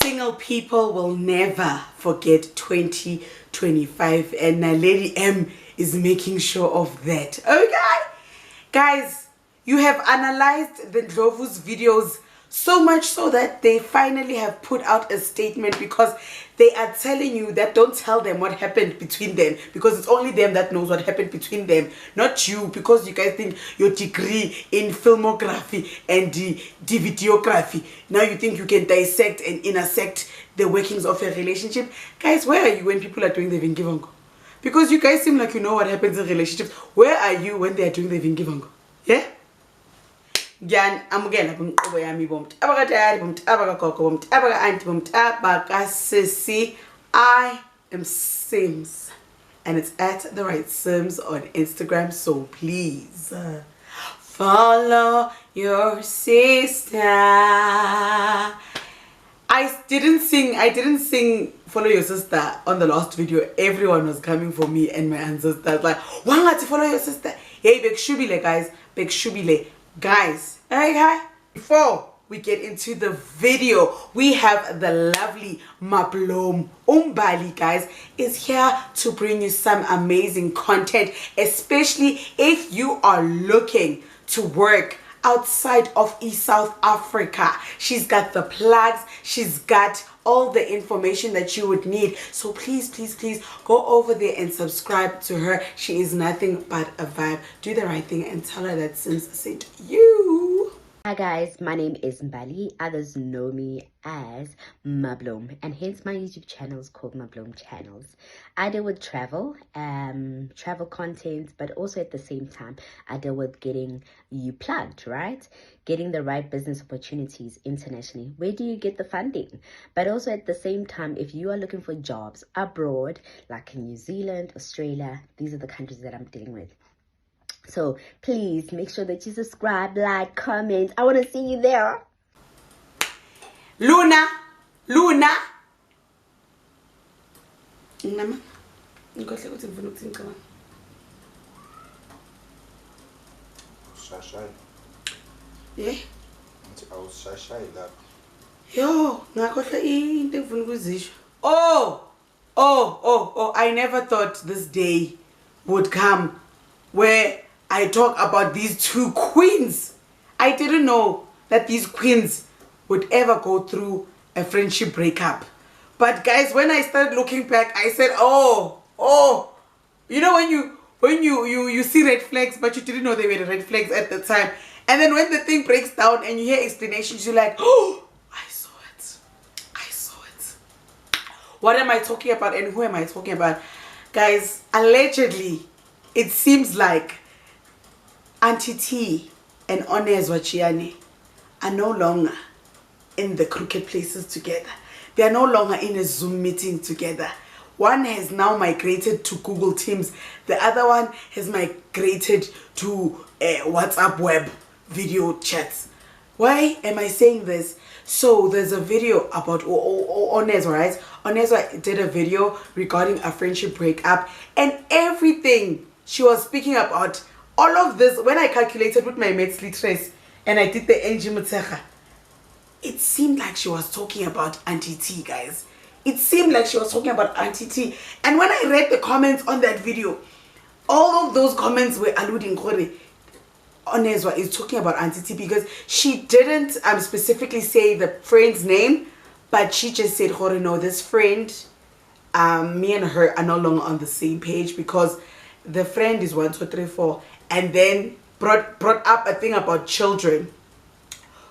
single people will never forget 2025, and Naledi M is making sure of that. Okay, guys, you have analyzed the Ndlovus videos so much so that they finally have put out a statement, because they are telling you that don't tell them what happened between them, because it's only them that knows what happened between them, not you, because you guys think your degree in filmography and the videography, now you think you can dissect and intersect the workings of a relationship. Guys, where are you when people are doing the vingivango? Because you guys seem like you know what happens in relationships. Where are you when they are doing the vingivango? Yeah? I am Sims, and it's at the right Sims on Instagram, so please follow your sister. I didn't sing follow your sister on the last video. Everyone was coming for me and my ancestors like, why to follow your sister? Hey, big shubile, guys, big shubile. Guys, okay, before we get into the video, we have the lovely Mablooms Umbali, guys, is here to bring you some amazing content, especially if you are looking to work outside of South Africa. She's got the plugs, she's got all the information that you would need, so please go over there and subscribe to her. She is nothing but a vibe. Do the right thing and tell her that Sims sent you. Hi guys, my name is Mbali. Others know me as Mablooms, and hence my YouTube channel is called Mablooms Channels. I deal with travel content, but also at the same time I deal with getting you plugged, right? Getting the right business opportunities internationally. Where do you get the funding? But also at the same time, if you are looking for jobs abroad, like in New Zealand, Australia, these are the countries that I'm dealing with. So please make sure that you subscribe, like, comment. I want to see you there. Luna. Yeah. Yo, oh, I never thought this day would come where I talk about these two queens. I didn't know that these queens would ever go through a friendship breakup. But guys, when I started looking back, I said, oh, you know when you see red flags, but you didn't know they were red flags at the time. And then when the thing breaks down and you hear explanations, you're like, oh, I saw it. What am I talking about and who am I talking about? Guys, allegedly, it seems like Aunty T and Ongezwa are no longer in the crooked places together. They are no longer in a Zoom meeting together. One has now migrated to Google Teams. The other one has migrated to WhatsApp web video chats. Why am I saying this? So there's a video about Ongezwa, right? Ongezwa did a video regarding a friendship breakup, and everything she was speaking about, all of this, when I calculated with my mates trace and I did the NG Mutsecha, it seemed like she was talking about Aunty T, guys. It seemed like she was talking about Aunty T. And when I read the comments on that video, all of those comments were alluding to Ongezwa is talking about Aunty T, because she didn't specifically say the friend's name, but she just said, no, this friend, me and her are no longer on the same page, because the friend is 1, 2, 3, 4, and then brought up a thing about children.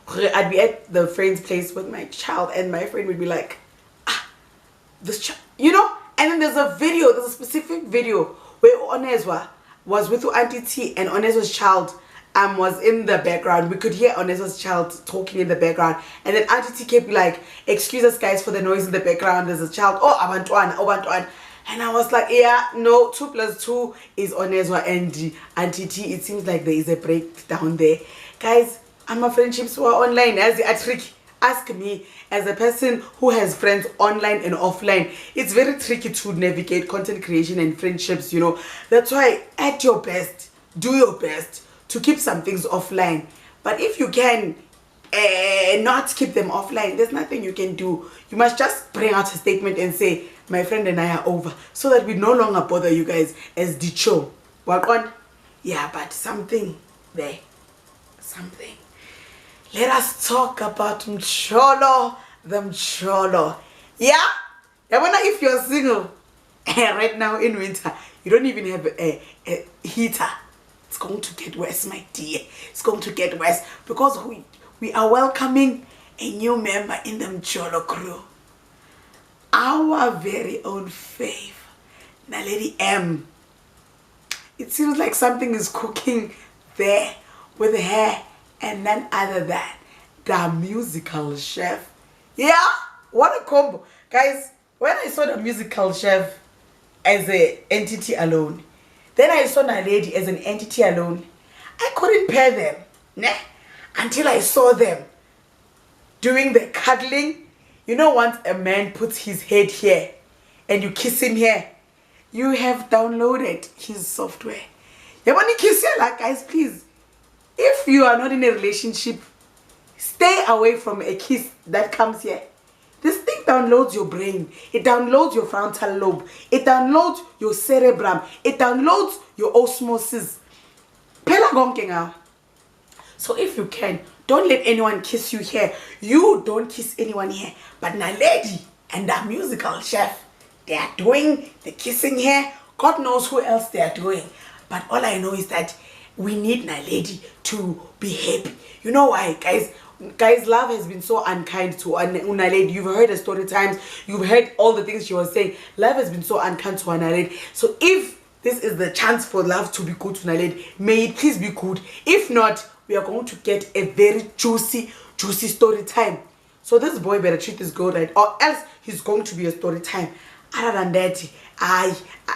I'd be at the friend's place with my child, and my friend would be like, this child, you know. And then there's a specific video where Ongezwa was with Aunty T, and Ongezwa's child was in the background. We could hear Ongezwa's child talking in the background, and then Aunty T kept like, excuse us guys for the noise in the background, there's a child, oh Abantwana. And I was like, yeah, no, 2 + 2 is Ongezwa and Aunty T. It seems like there is a breakdown there. Guys, my friendships were online. As a trick, ask me, as a person who has friends online and offline, it's very tricky to navigate content creation and friendships, you know. That's why, at your best, do your best to keep some things offline. But if you can, not keep them offline. There's nothing you can do. You must just bring out a statement and say, my friend and I are over, so that we no longer bother you guys as the show. Work on? Yeah, but something there. Something. Let us talk about Mcholo, the Mcholo. Yeah? I wonder if you're single right now in winter, you don't even have a heater. It's going to get worse, my dear. It's going to get worse because we are welcoming a new member in the Mcholo crew. Our very own fave, Naledi M. It seems like something is cooking there with her and none other than the Muziqal chef. Yeah, what a combo. Guys, when I saw the Muziqal chef as an entity alone, then I saw Naledi as an entity alone, I couldn't pair them, nah, until I saw them doing the cuddling. You know, once a man puts his head here and you kiss him here, you have downloaded his software. You want to kiss here, like, guys, please. If you are not in a relationship, stay away from a kiss that comes here. This thing downloads your brain. It downloads your frontal lobe. It downloads your cerebrum. It downloads your osmosis. Phela konke ngawo. So if you can, don't let anyone kiss you here. You don't kiss anyone here. But Naledi and the Muziqal chef, they are doing the kissing here. God knows who else they are doing. But all I know is that we need Naledi to be happy. You know why, guys? Guys, love has been so unkind to Naledi. You've heard the story times. You've heard all the things she was saying. Love has been so unkind to Naledi. So if this is the chance for love to be good to Naledi, may it please be good. If not, we are going to get a very juicy story time. So this boy better treat this girl right, or else he's going to be a story time. Other than that,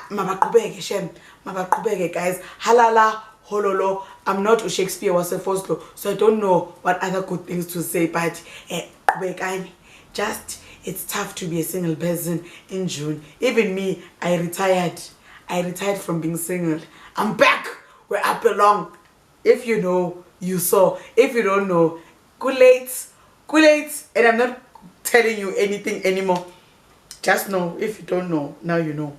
mabaqhubeke shem, mabaqhubeke guys. Halala, hololo. I'm not a Shakespeare wasefoslo, so I don't know what other good things to say, but just, it's tough to be a single person in June. Even me, I retired from being single. I'm back where I belong. If you know, you saw. If you don't know, good late, and I'm not telling you anything anymore. Just know. If you don't know, now you know.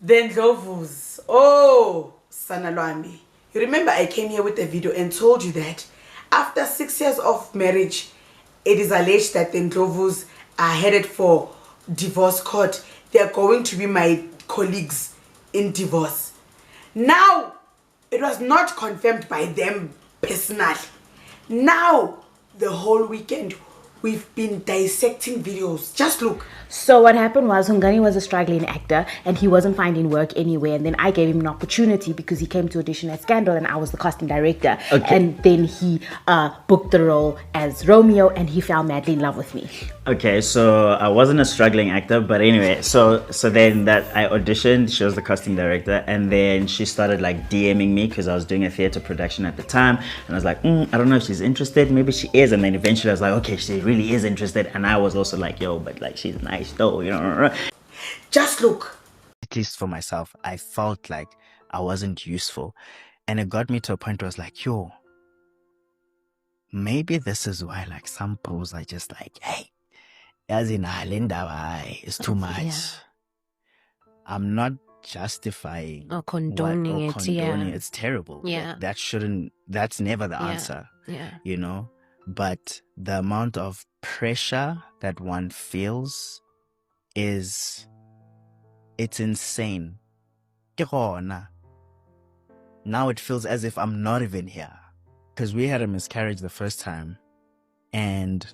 Then Ndlovus. Oh, Sanalwami. You remember I came here with a video and told you that after 6 years of marriage, it is alleged that the Ndlovus are headed for divorce court. They are going to be my colleagues in divorce. Now, it was not confirmed by them personally. Now, the whole weekend, we've been dissecting videos. Just look. So what happened was Hungani was a struggling actor and he wasn't finding work anywhere, and then I gave him an opportunity because he came to audition at Scandal and I was the casting director. Okay. And then he booked the role as Romeo and he fell madly in love with me. Okay, so I wasn't a struggling actor, but anyway, so then that I auditioned, she was the casting director, and then she started like DMing me because I was doing a theater production at the time, and I was like, I don't know if she's interested, maybe she is, and then eventually I was like, okay, she really is interested, and I was also like, yo, but like she's nice though, you know. Just look. At least for myself, I felt like I wasn't useful, and it got me to a point where I was like, yo, maybe this is why like some pros are just like, hey, as in it's too much. Yeah. I'm not justifying or condoning it. Yeah, it's terrible. Yeah, that's never the answer. Yeah, you know, but the amount of pressure that one feels it's insane. Now it feels as if I'm not even here, because we had a miscarriage the first time, and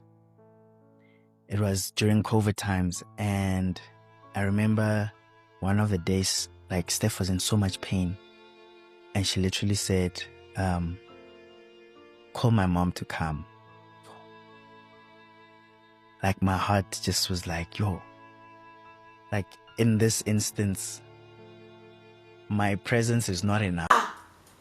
it was during COVID times, and I remember one of the days, like, Steph was in so much pain, and she literally said, call my mom to come. Like, my heart just was like, yo, like, in this instance, my presence is not enough.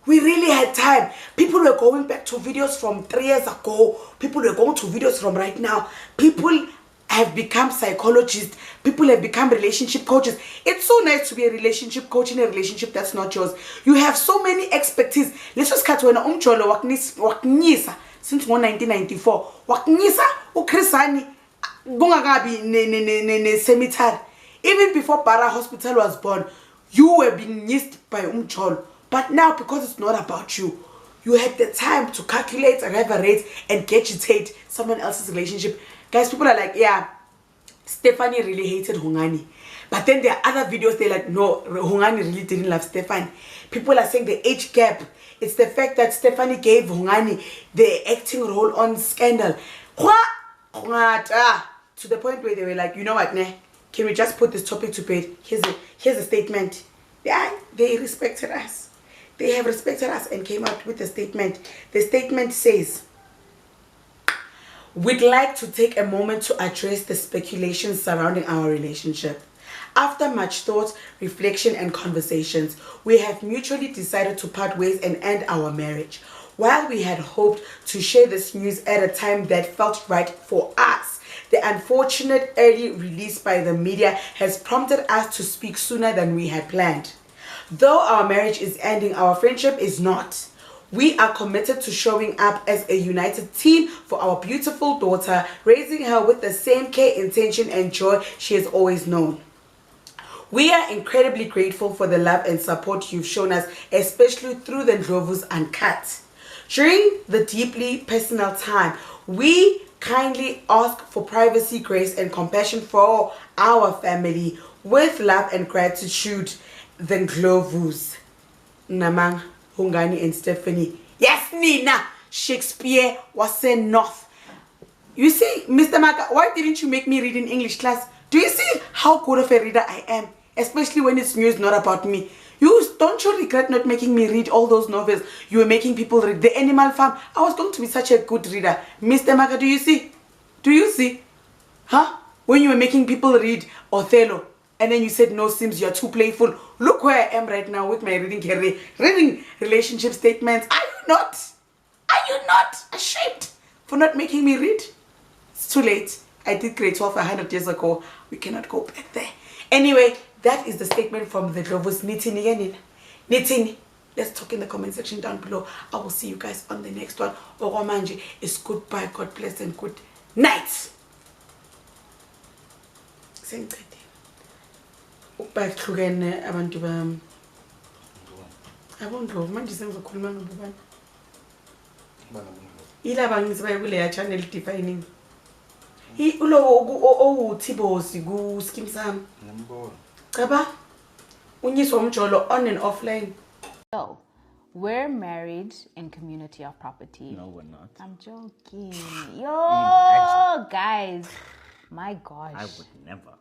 We really had time. People were going back to videos from 3 years ago. People were going to videos from right now. People have become psychologists. People have become relationship coaches. It's so nice to be a relationship coach in a relationship that's not yours. You have so many expertise. Let's just cut when umcholo waknisa since 1994 wakunyisa uKhrisani kungakabi ne cemetery. Even before Bara Hospital was born, you were being nyised by Umcholo. But now, because it's not about you, you had the time to calculate and reverate and vegetate someone else's relationship. Guys, people are like, yeah, Stephanie really hated Hungani. But then there are other videos, they're like, no, Hungani really didn't love Stephanie. People are saying the age gap. It's the fact that Stephanie gave Hungani the acting role on Scandal. To the point where they were like, you know what, ne? Can we just put this topic to bed? Here's a statement. Yeah, they respected us. They have respected us and came out with a statement. The statement says, we'd like to take a moment to address the speculations surrounding our relationship. After much thought, reflection, and conversations, we have mutually decided to part ways and end our marriage. While we had hoped to share this news at a time that felt right for us, the unfortunate early release by the media has prompted us to speak sooner than we had planned. Though our marriage is ending, our friendship is not. We are committed to showing up as a united team for our beautiful daughter, raising her with the same care, intention, and joy she has always known. We are incredibly grateful for the love and support you've shown us, especially through the Ndlovus Uncut. During the deeply personal time, we kindly ask for privacy, grace, and compassion for our family. With love and gratitude, the Ndlovus, Namang, Hungani, and Stephanie. Yes, Nina! Shakespeare was enough. You see, Mr. Maka, why didn't you make me read in English class? Do you see how good of a reader I am? Especially when it's news not about me. Don't you regret not making me read all those novels you were making people read? The Animal Farm. I was going to be such a good reader. Mr. Maka, do you see? Do you see? Huh? When you were making people read Othello, and then you said, no, Sims, you're too playful. Look where I am right now with my reading career. Reading relationship statements. Are you not? Are you not ashamed for not making me read? It's too late. I did grade 12 100 years ago. We cannot go back there. Anyway, that is the statement from the Ndlovus. Nitini. Let's talk in the comment section down below. I will see you guys on the next one. Oromanje is goodbye. God bless and good night. Ukubahlukene abantu bami. Abondlovu manje sengizokhuluma ngobani? Ilaba ngisibaye kule channel defining. Ulo owuthibosi ku scheme sami. Ngiyambona. Chaba unyiswa umjolo on and offline. So, we're married in community of property. No, we're not. I'm joking. Yo, guys. My gosh. I would never.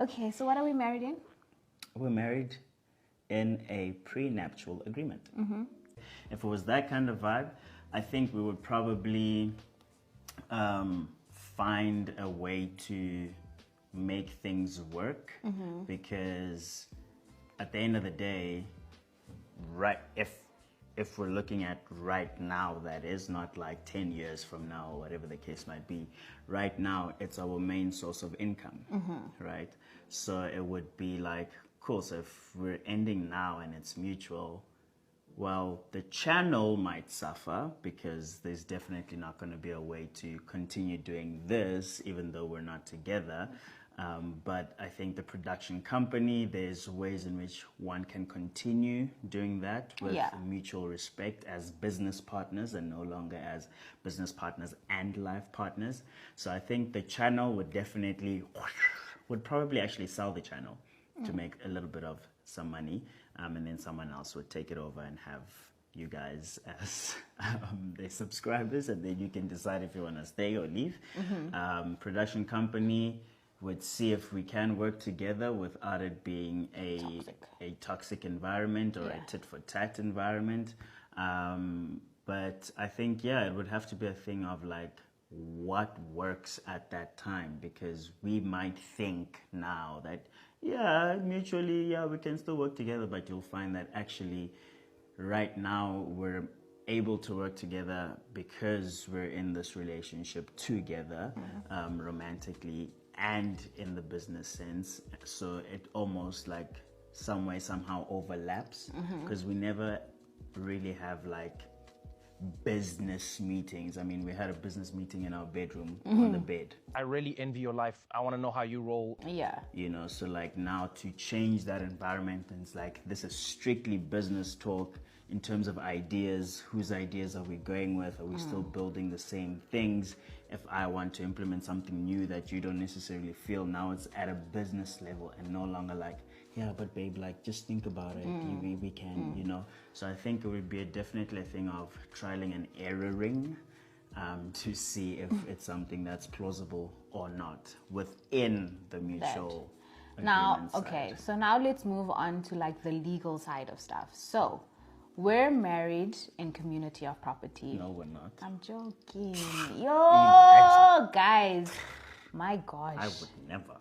Okay, so what are we married in? We're married in a prenuptial agreement. If it was that kind of vibe, I think we would probably find a way to make things work, because at the end of the day, right, if we're looking at right now, that is not like 10 years from now or whatever the case might be. Right now, it's our main source of income, right? So it would be like, cool, so if we're ending now and it's mutual, well, the channel might suffer because there's definitely not going to be a way to continue doing this even though we're not together. But I think the production company, there's ways in which one can continue doing that with mutual respect as business partners and no longer as business partners and life partners. So I think the channel would probably actually sell the channel to make a little bit of some money, and then someone else would take it over and have you guys as their subscribers, and then you can decide if you want to stay or leave. Production company would see if we can work together without it being a toxic environment or a tit-for-tat environment. But I think, it would have to be a thing of like what works at that time, because we might think now that, mutually, we can still work together, but you'll find that actually right now we're able to work together because we're in this relationship together, romantically and in the business sense. So it almost like some way somehow overlaps, because we never really have like business meetings. I mean, we had a business meeting in our bedroom on the bed. I really envy your life. I want to know how you roll. Yeah. You know, so like now to change that environment, and it's like this is strictly business talk in terms of ideas. Whose ideas are we going with? Are we still building the same things? If I want to implement something new that you don't necessarily feel, now it's at a business level and no longer like, yeah, but babe, like just think about it. We can, you know. So I think it would be definitely a thing of trialing and erroring to see if it's something that's plausible or not within the mutual Now, agreement side. okay, so now let's move on to like the legal side of stuff. So, we're married in community of property. No, we're not. I'm joking. Yo, guys. My gosh. I would never.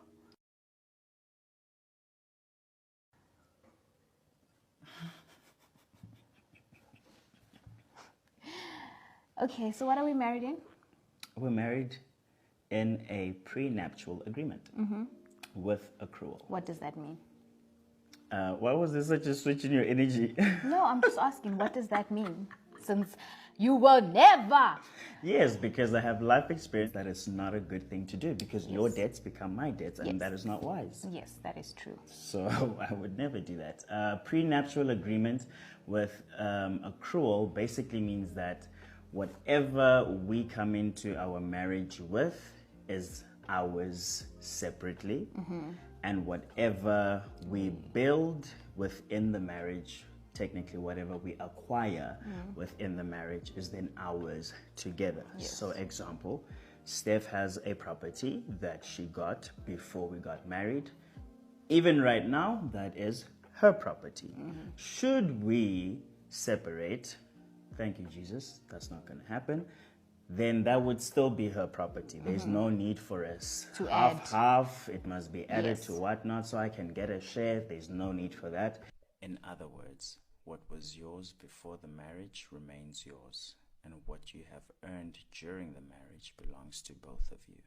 Okay, so what are we married in? We're married in a prenuptial agreement with accrual. What does that mean? Why was there such a switch in your energy? No, I'm just asking, what does that mean? Since you will never. Yes, because I have life experience that is not a good thing to do, because your debts become my debts, and that is not wise. Yes, that is true. So I would never do that. Prenuptial agreement with accrual basically means that whatever we come into our marriage with is ours separately, and whatever we build within the marriage, technically whatever we acquire within the marriage, is then ours together. So example, Steph has a property that she got before we got married. Even right now, that is her property. Should we separate, thank you Jesus, that's not going to happen, then that would still be her property. There's no need for us To half. It must be added to whatnot so I can get a share. There's no need for that. In other words, what was yours before the marriage remains yours, and what you have earned during the marriage belongs to both of you.